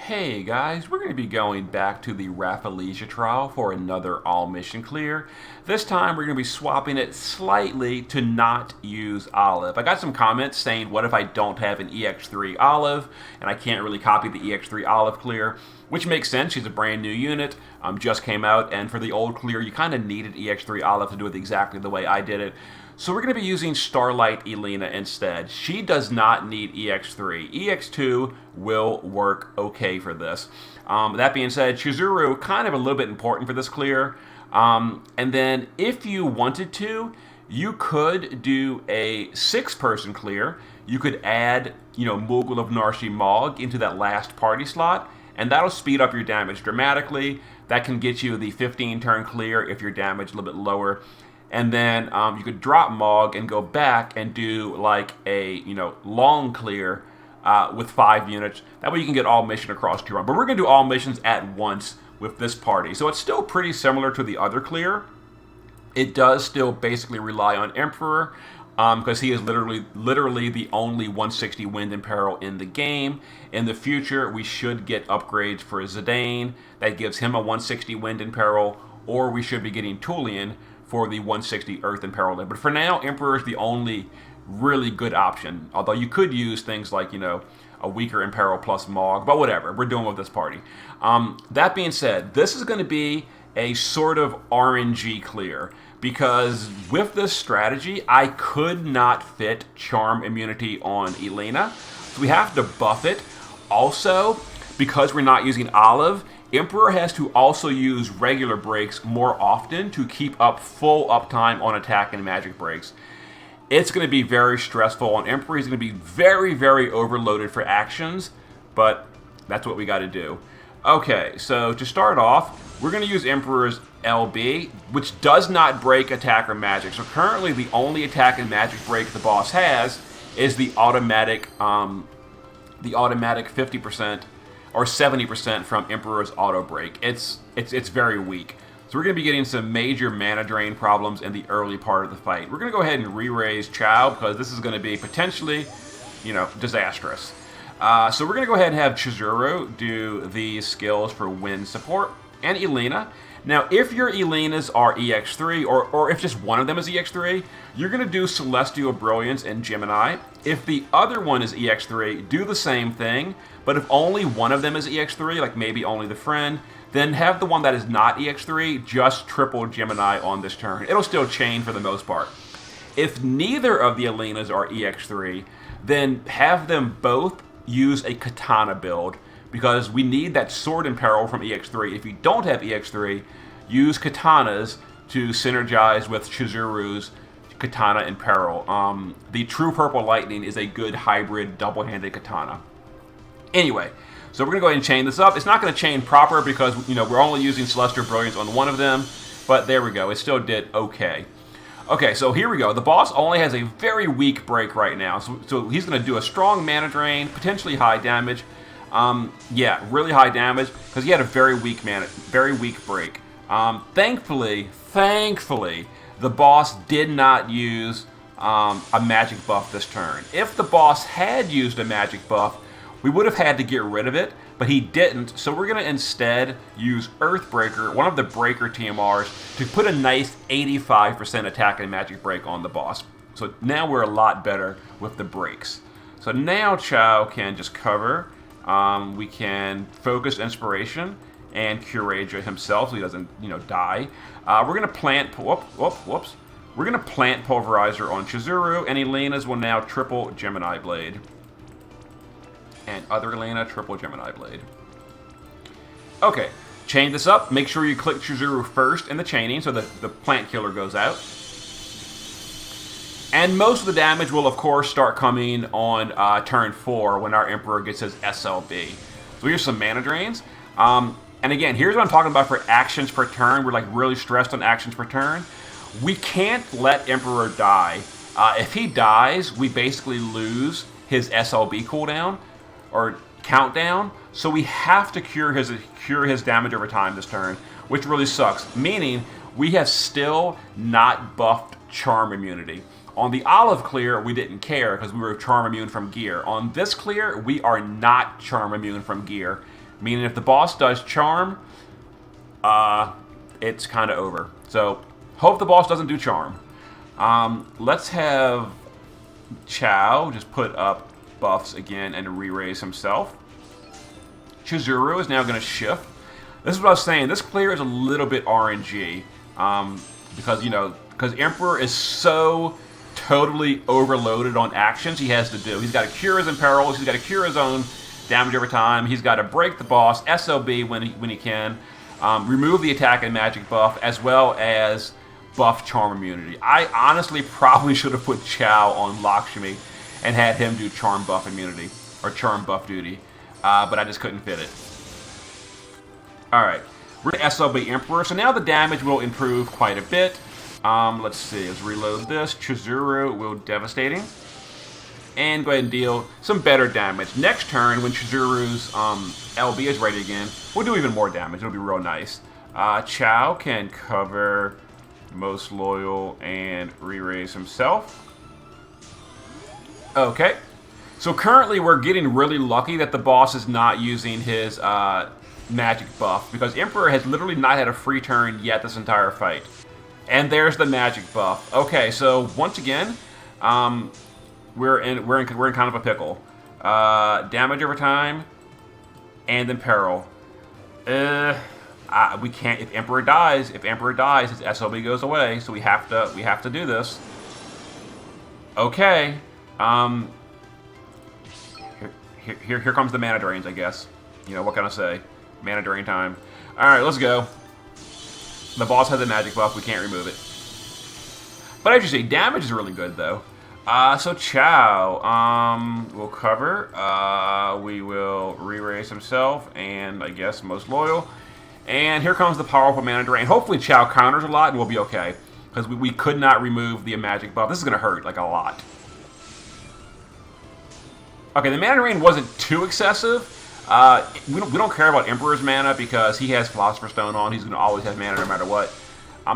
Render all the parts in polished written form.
Hey guys, we're going to be going back to the Rafflesia trial for another all mission clear. This time we're going to be swapping it slightly to not use Olive. I got some comments saying what if I don't have an EX3 Olive and I can't really copy the EX3 Olive clear, which makes sense. She's a brand new unit, just came out, and for the old clear you kind of needed EX3 Olive to do it exactly the way I did it. So we're going to be using Starlight Elena instead. She does not need EX3. EX2 will work okay for this. That being said, Chizuru kind of a little bit important for this clear. And then if you wanted to, you could do a 6-person clear. You could add, Mughal of Narshi Mog into that last party slot, and that'll speed up your damage dramatically. That can get you the 15-turn clear if your damage is a little bit lower. And then you could drop Mog and go back and do like a long clear with 5 units. That way you can get all mission across 2 rounds. But we're going to do all missions at once with this party. So it's still pretty similar to the other clear. It does still basically rely on Emperor because he is literally the only 160 wind and peril in the game. In the future, we should get upgrades for Zidane. That gives him a 160 wind and peril. Or we should be getting Tulian for the 160 Earth and Peril. But for now, Emperor is the only really good option. Although you could use things like, a weaker Imperil plus Mog, but whatever, we're doing with this party. That being said, this is going to be a sort of RNG clear, because with this strategy, I could not fit Charm Immunity on Elena, so we have to buff it. Also, because we're not using Olive, Emperor has to also use regular breaks more often to keep up full uptime on attack and magic breaks. It's going to be very stressful on Emperor. He's going to be very, very overloaded for actions, but that's what we got to do. Okay, so to start off, we're going to use Emperor's LB, which does not break attack or magic. So currently, the only attack and magic break the boss has is the automatic 50% or 70% from Emperor's auto break. It's very weak. So we're going to be getting some major mana drain problems in the early part of the fight. We're going to go ahead and re-raise Chao because this is going to be potentially, disastrous. So we're going to go ahead and have Chizuru do these skills for wind support and Elena. Now, if your Elenas are EX3, or if just one of them is EX3, you're going to do Celestial Brilliance and Gemini. If the other one is EX3, do the same thing. But if only one of them is EX3, like maybe only the friend, then have the one that is not EX3 just triple Gemini on this turn. It'll still chain for the most part. If neither of the Elenas are EX3, then have them both use a Katana build, because we need that Sword in Peril from EX3. If you don't have EX3, use Katanas to synergize with Chizuru's Katana in Peril. The True Purple Lightning is a good hybrid double-handed Katana. Anyway, so we're going to go ahead and chain this up. It's not going to chain proper because, we're only using Celestial Brilliance on one of them, but there we go. It still did okay. Okay, so here we go. The boss only has a very weak break right now, so he's going to do a strong mana drain, potentially high damage. Yeah, really high damage because he had a very weak break. Thankfully, the boss did not use a magic buff this turn. If the boss had used a magic buff, we would have had to get rid of it, but he didn't, so we're going to instead use Earthbreaker, one of the Breaker TMRs, to put a nice 85% attack and magic break on the boss. So now we're a lot better with the breaks. So now Chao can just cover. We can focus Inspiration and Curasia himself so he doesn't, die. We're going to plant... Whoops. We're going to plant Pulverizer on Chizuru, and Elena's will now triple Gemini Blade. And other Elena, triple Gemini Blade. Okay, chain this up. Make sure you click Chizuru first in the chaining so that the plant killer goes out. And most of the damage will, of course, start coming on turn 4 when our Emperor gets his SLB. So here's some mana drains. And again, here's what I'm talking about for actions per turn. We're really stressed on actions per turn. We can't let Emperor die. If he dies, we basically lose his SLB cooldown or countdown, so we have to cure his damage over time this turn, which really sucks, meaning we have still not buffed Charm Immunity. On the Olive clear, we didn't care because we were Charm Immune from gear. On this clear, we are not Charm Immune from gear. Meaning if the boss does charm, it's kind of over. So hope the boss doesn't do charm. Let's have Chow just put up buffs again and re-raise himself. Chizuru is now going to shift. This is what I was saying. This clear is a little bit RNG. Because, you know, because Emperor is so totally overloaded on actions he has to do. He's got to cure his imperils. He's got to cure his own damage every time. He's got to break the boss, SOB when he can, remove the attack and magic buff, as well as buff charm immunity. I honestly probably should have put Chow on Lakshmi and had him do charm buff immunity, or charm buff duty, but I just couldn't fit it. Alright, we're going to SOB Emperor, so now the damage will improve quite a bit. Let's see, let's reload this. Chizuru will Devastating. And go ahead and deal some better damage. Next turn, when Chizuru's LB is ready again, we'll do even more damage. It'll be real nice. Chow can cover Most Loyal and re-raise himself. Okay. So currently we're getting really lucky that the boss is not using his magic buff, because Emperor has literally not had a free turn yet this entire fight. And there's the magic buff. Okay, so once again, we're in kind of a pickle. Damage over time, and then peril. We can't. If Emperor dies, his SOB goes away. So we have to do this. Okay. Here comes the mana drains, I guess. You know, what can I say? Mana drain time. All right, let's go. The boss has a magic buff. We can't remove it. But as you see, damage is really good though. So Chow will cover. We will re-raise himself, and I guess Most Loyal. And here comes the powerful mana drain. Hopefully Chow counters a lot and we'll be okay, because we could not remove the magic buff. This is gonna hurt like a lot. Okay, the mana drain wasn't too excessive. We don't care about Emperor's mana because he has Philosopher's Stone on. He's gonna always have mana no matter what.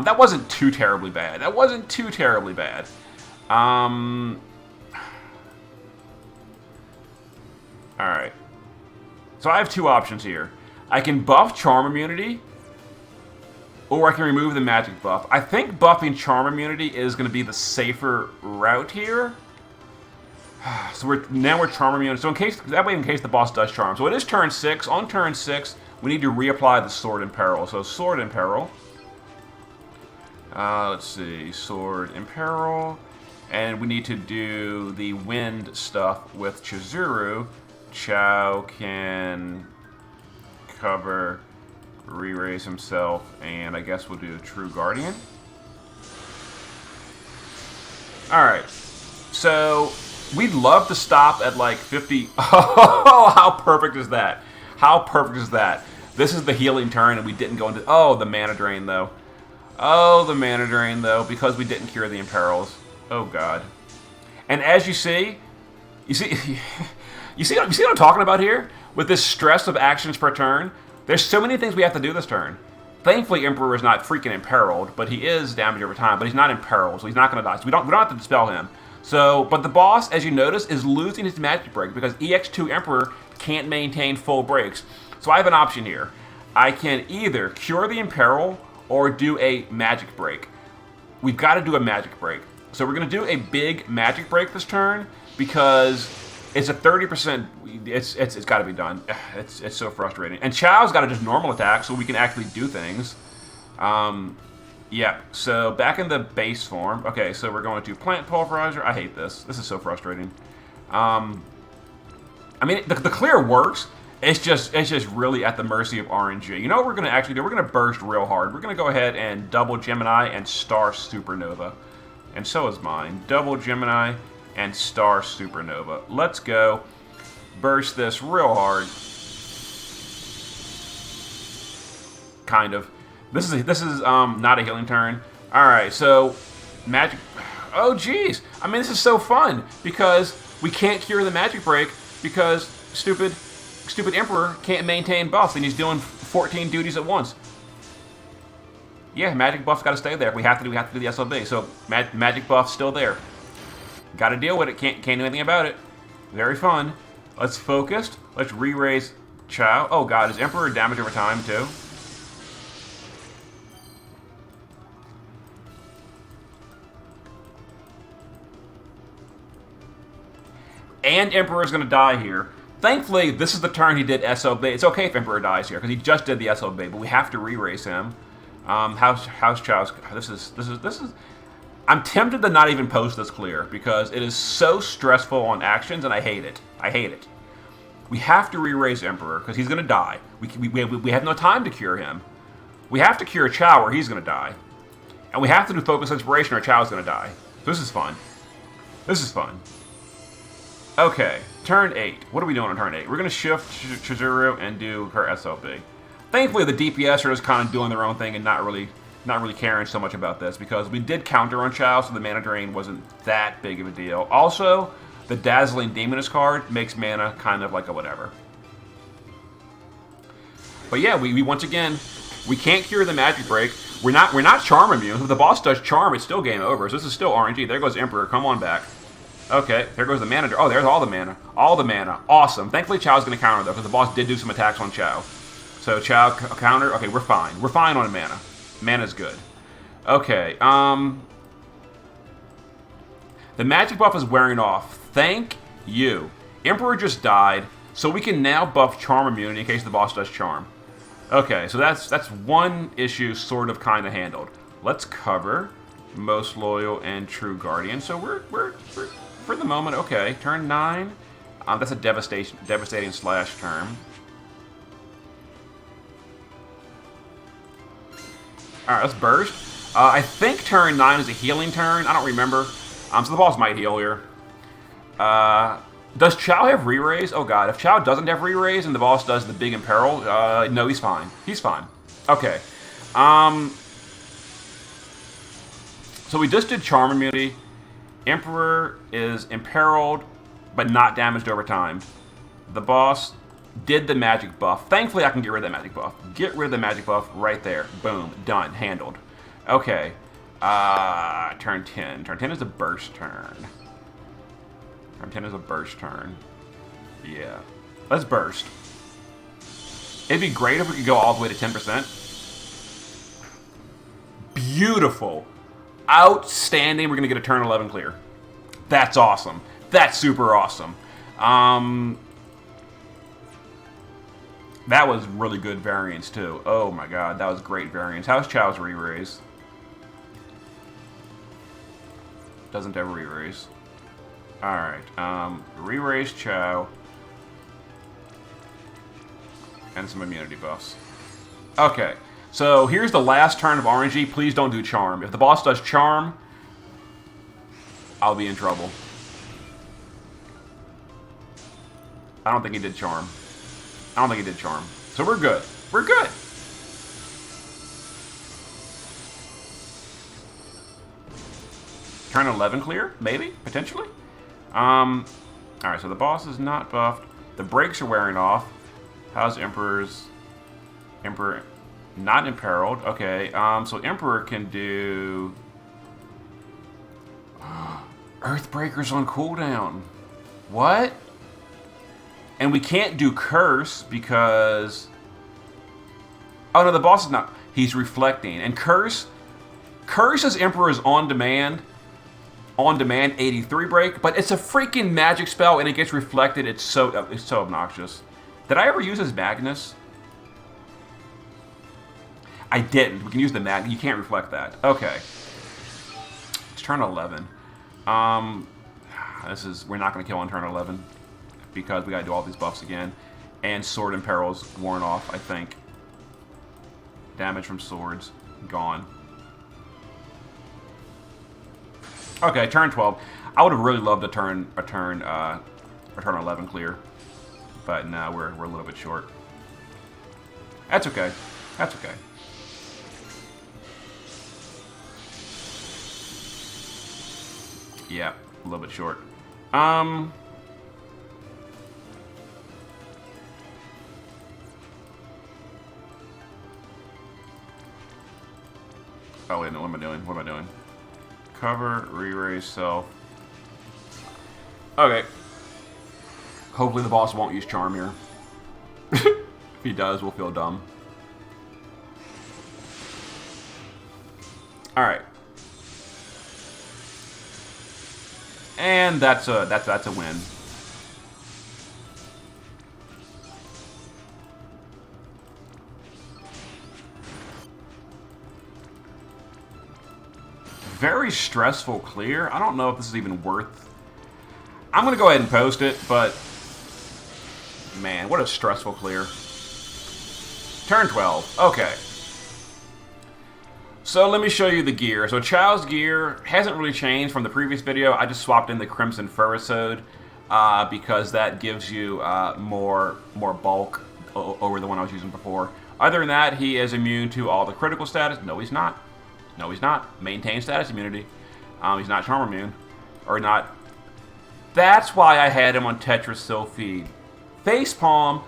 That wasn't too terribly bad. Alright. So I have two options here. I can buff Charm Immunity, or I can remove the magic buff. I think buffing Charm Immunity is going to be the safer route here. So we're Charm Immune. So in case the boss does Charm. So it is turn 6. On turn 6, we need to reapply the Sword in Peril. So Sword in Peril. Let's see. Sword in Peril. And we need to do the wind stuff with Chizuru. Chow can cover, re-raise himself, and I guess we'll do a True Guardian. Alright. So we'd love to stop at like 50. Oh, how perfect is that? How perfect is that? This is the healing turn and we didn't go into... Oh, the mana drain though. Oh, the mana drain though, because we didn't cure the imperils. Oh god. And as you see what I'm talking about here? With this stress of actions per turn, there's so many things we have to do this turn. Thankfully, Emperor is not freaking imperiled, but he is damaged over time, but he's not imperiled, so he's not going to die. So we don't have to dispel him. So, but the boss, as you notice, is losing his magic break because EX2 Emperor can't maintain full breaks. So I have an option here. I can either cure the imperil or do a magic break. We've got to do a magic break. So we're going to do a big magic break this turn because it's a 30%. It's got to be done. It's so frustrating. And Chow's got to just normal attack so we can actually do things. Yeah. So back in the base form. Okay. So we're going to Plant Pulverizer. I hate this. This is so frustrating. I mean, the clear works. It's just really at the mercy of RNG. You know what we're going to actually do? We're going to burst real hard. We're going to go ahead and double Gemini and Star Supernova. And so is mine. Double Gemini and Star Supernova. Let's go. Burst this real hard. Kind of. This is not a healing turn. Alright, so magic. Oh geez. I mean, this is so fun because we can't cure the magic break because stupid Emperor can't maintain buffs and he's doing 14 duties at once. Yeah, magic buff's got to stay there. We have to do the SLB. So magic buff's still there. Got to deal with it. Can't do anything about it. Very fun. Let's focus. Let's re-raise Chow. Oh god, is Emperor damage over time too? And Emperor is going to die here. Thankfully, this is the turn he did SOB. It's okay if Emperor dies here because he just did the SOB, but we have to re-raise him. How's Chow's? This is. I'm tempted to not even post this clear because it is so stressful on actions, and I hate it. I hate it. We have to re-raise Emperor because he's going to die. We have no time to cure him. We have to cure Chow or he's going to die, and we have to do Focus Inspiration or Chow's going to die. This is fun. This is fun. Okay, turn 8. What are we doing on turn 8? We're going to shift Chizuru and do her SOB. Thankfully, the DPS are just kind of doing their own thing and not really caring so much about this because we did counter on Chow, so the mana drain wasn't that big of a deal. Also, the Dazzling Demoness card makes mana kind of like a whatever. But yeah, we once again, we can't cure the Magic Break. We're not Charm immune. If the boss does Charm, it's still game over. So this is still RNG. There goes Emperor. Come on back. Okay, there goes the mana. Oh, there's all the mana. All the mana. Awesome. Thankfully, Chow's going to counter, though, because the boss did do some attacks on Chow. So, Chow counter. Okay, we're fine. We're fine on mana. Mana's good. Okay, the magic buff is wearing off. Thank you. Emperor just died, so we can now buff Charm immunity in case the boss does Charm. Okay, so that's one issue sort of kind of handled. Let's cover Most Loyal and True Guardian. So we're for the moment, okay. Turn 9. That's a devastating slash term. Alright, let's burst. I think turn 9 is a healing turn. I don't remember. So the boss might heal here. Does Chow have re-raise? Oh god, if Chow doesn't have re-raise and the boss does the big imperil, no, he's fine. He's fine. Okay. So we just did Charm immunity. Emperor is imperiled, but not damaged over time. The boss did the magic buff. Thankfully, I can get rid of that magic buff. Get rid of the magic buff right there. Boom. Done. Handled. Okay. Turn 10. Turn 10 is a burst turn. Turn 10 is a burst turn. Yeah. Let's burst. It'd be great if we could go all the way to 10%. Beautiful. Outstanding. We're going to get a turn 11 clear. That's awesome. That's super awesome. That was really good variance, too. Oh, my God. That was great variance. How's Chow's re-raise? Doesn't have re-raise. Alright. Re-raise Chow. And some immunity buffs. Okay. So, here's the last turn of RNG. Please don't do Charm. If the boss does Charm, I'll be in trouble. I don't think he did Charm. I don't think he did Charm. So we're good. We're good. Turn 11 clear? Maybe? Potentially? Alright, so the boss is not buffed. The brakes are wearing off. How's Emperor's... Emperor... Not imperiled. Okay, so Emperor can do... Earthbreaker's on cooldown. What? And we can't do Curse because... Oh no, the boss is not... He's reflecting. And Curse... Curse is Emperor's on demand 83 break, but it's a freaking magic spell and it gets reflected. It's so obnoxious. Did I ever use his Magnus? I didn't. We can use the Magnus. You can't reflect that. Okay. It's turn 11. We're not going to kill on turn 11 because we got to do all these buffs again. And Sword and Peril's worn off, I think. Damage from swords gone. Okay, turn 12. I would have really loved a turn 11 clear, but no, we're a little bit short. That's okay. That's okay. Yeah, a little bit short. Oh, wait a minute, what am I doing? What am I doing? Cover, re-raise self. Okay. Hopefully the boss won't use Charm here. If he does, we'll feel dumb. All right. And that's a win. Very stressful clear. I don't know if this is even worth... I'm going to go ahead and post it, but... Man, what a stressful clear. Turn 12. Okay. So let me show you the gear. So Chow's gear hasn't really changed from the previous video. I just swapped in the Crimson Furisode because that gives you more bulk over the one I was using before. Other than that, he is immune to all the critical status. No, he's not. No, he's not. Maintain status immunity. He's not charm immune. Or not. That's why I had him on Tetris Sylphid. Facepalm,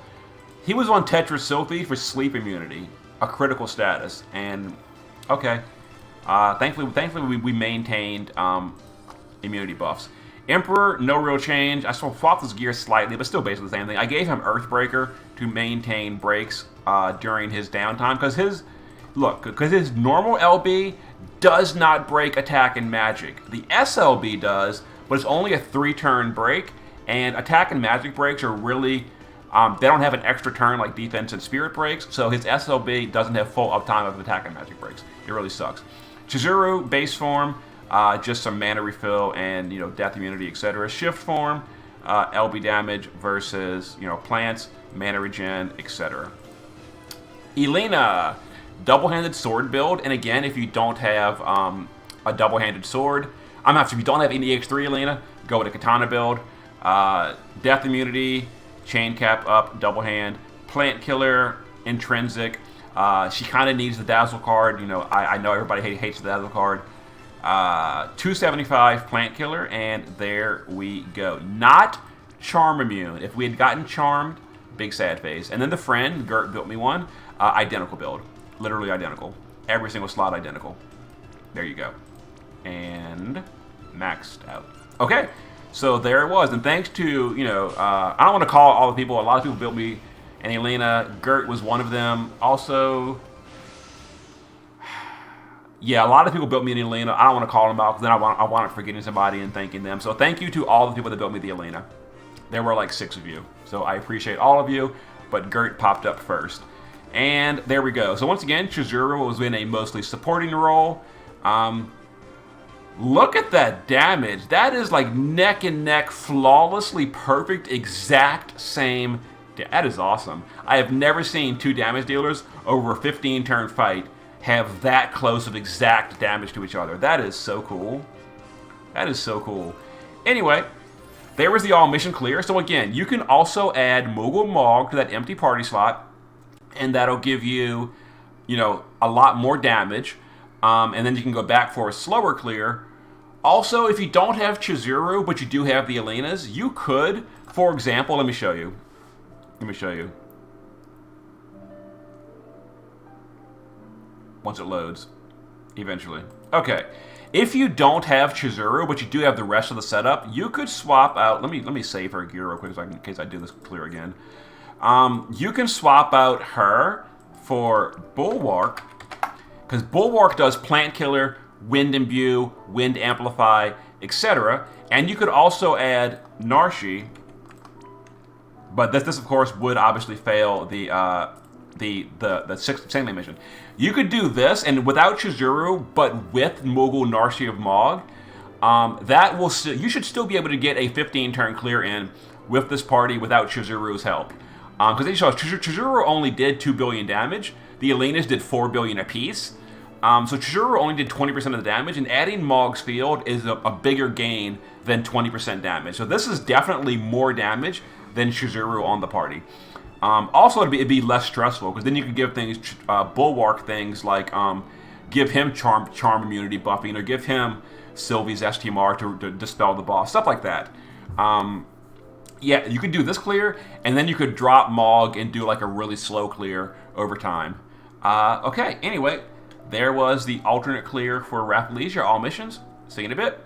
he was on Tetris Sylphid for sleep immunity. A critical status. And... Okay. Thankfully we maintained immunity buffs. Emperor, no real change. I swapped his gear slightly, but still basically the same thing. I gave him Earthbreaker to maintain breaks during his downtime because his normal LB does not break attack and magic. The SLB does, but it's only a 3-turn break, and attack and magic breaks are really they don't have an extra turn like defense and spirit breaks, so his SLB doesn't have full uptime of attack and magic breaks. It really sucks. Chizuru, base form, just some mana refill and, death immunity, etc. Shift form, LB damage versus, plants, mana regen, etc. Elena, double-handed sword build, and again, if you don't have a double-handed sword, if you don't have any EX3 Elena, go with a katana build. Death immunity, chain cap up, double hand, plant killer, intrinsic. She kind of needs the dazzle card. I know everybody hates the dazzle card. 275 plant killer, and there we go. Not charm immune. If we had gotten charmed, big sad face. And then the friend, Gert built me one, identical build. Literally identical. Every single slot identical. There you go. And maxed out. Okay. So there it was, and thanks to, I don't want to call all the people, a lot of people built me an Elena. Gert was one of them. Also, yeah, a lot of people built me an Elena. I don't want to call them out because then I want forgetting somebody and thanking them. So thank you to all the people that built me the Elena. There were like 6 of you. So I appreciate all of you, but Gert popped up first. And there we go. So once again, Chizuru was in a mostly supporting role. Look at that damage. That is like neck and neck, flawlessly perfect, exact same. That is awesome. I have never seen 2 damage dealers over a 15-turn fight have that close of exact damage to each other. That is so cool. That is so cool. Anyway, there was the all mission clear. So again, you can also add Moogle Mog to that empty party slot, and that'll give you, a lot more damage. And then you can go back for a slower clear. Also, if you don't have Chizuru, but you do have the Elenas, you could, for example, let me show you. Once it loads, eventually. Okay, if you don't have Chizuru, but you do have the rest of the setup, you could swap out, let me save her gear real quick in case I do this clear again. You can swap out her for Bulwark, because Bulwark does Plant Killer, Wind Imbue, Wind Amplify, etc. And you could also add Narshi, but this of course would obviously fail the 6th mission. You could do this, and without Chizuru, but with Moogle Narshi of Mog, you should still be able to get a 15-turn clear in with this party without Chizuru's help. Because Chizuru only did 2 billion damage. The Elenas did 4 billion apiece. So Chizuru only did 20% of the damage, and adding Mog's Field is a bigger gain than 20% damage. So this is definitely more damage than Chizuru on the party. Also, it'd be less stressful, because then you could give things, Bulwark things like give him charm immunity buffing, or give him Sylvie's STMR to dispel the boss, stuff like that. Yeah, you could do this clear, and then you could drop Mog and do like a really slow clear over time. Okay, anyway, there was the alternate clear for Rafflesia, all missions. See you in a bit.